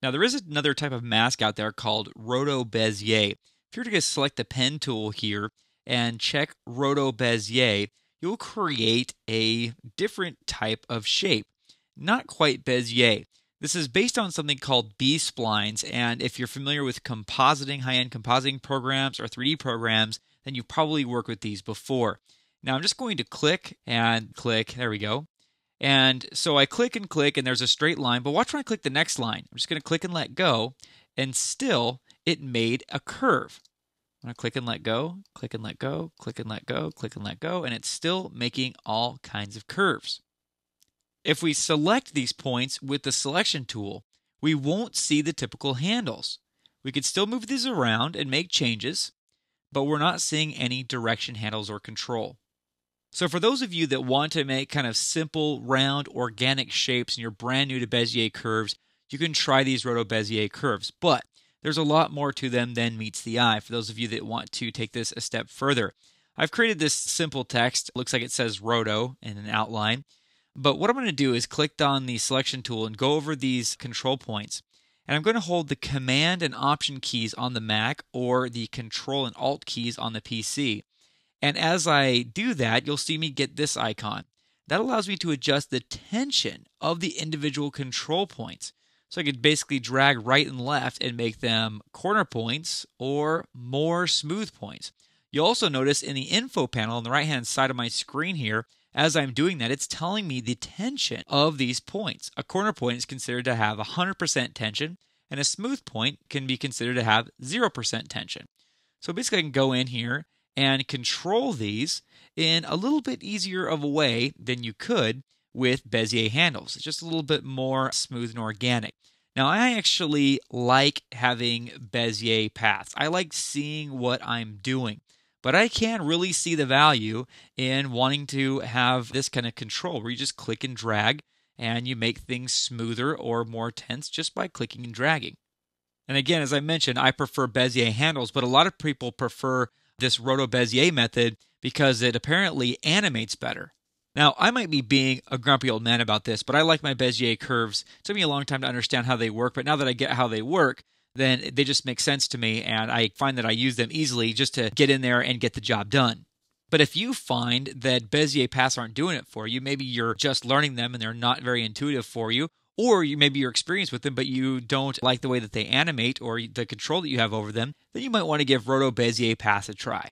Now, there is another type of mask out there called RotoBezier. If you were to just select the pen tool here and check RotoBezier, you'll create a different type of shape. Not quite Bezier. This is based on something called B-splines, and if you're familiar with compositing, high-end compositing programs or 3D programs, then you've probably worked with these before. Now I'm just going to click and click. There we go. And so I click and click, and there's a straight line, but watch when I click the next line. I'm just going to click and let go, and still it made a curve. I'm going to click and let go, click and let go, click and let go, click and let go, and it's still making all kinds of curves. If we select these points with the selection tool, we won't see the typical handles. We could still move these around and make changes, but we're not seeing any direction handles or control. So for those of you that want to make kind of simple, round, organic shapes and you're brand new to Bezier curves, you can try these RotoBezier curves. But there's a lot more to them than meets the eye for those of you that want to take this a step further. I've created this simple text. It looks like it says Roto in an outline. But what I'm going to do is click on the selection tool and go over these control points. And I'm going to hold the Command and Option keys on the Mac or the Control and Alt keys on the PC. And as I do that, you'll see me get this icon. That allows me to adjust the tension of the individual control points. So I could basically drag right and left and make them corner points or more smooth points. You'll also notice in the info panel on the right-hand side of my screen here, as I'm doing that, it's telling me the tension of these points. A corner point is considered to have 100% tension, and a smooth point can be considered to have 0% tension. So basically I can go in here and control these in a little bit easier of a way than you could with Bezier handles. It's just a little bit more smooth and organic. Now, I actually like having Bezier paths. I like seeing what I'm doing, but I can really see the value in wanting to have this kind of control where you just click and drag and you make things smoother or more tense just by clicking and dragging. And again, as I mentioned, I prefer Bezier handles, but a lot of people prefer this RotoBezier method because it apparently animates better. Now, I might be being a grumpy old man about this, but I like my Bezier curves. It took me a long time to understand how they work, but now that I get how they work, then they just make sense to me, and I find that I use them easily just to get in there and get the job done. But if you find that Bezier paths aren't doing it for you, maybe you're just learning them and they're not very intuitive for you, or maybe you're experienced with them, but you don't like the way that they animate or the control that you have over them, then you might want to give RotoBezier paths a try.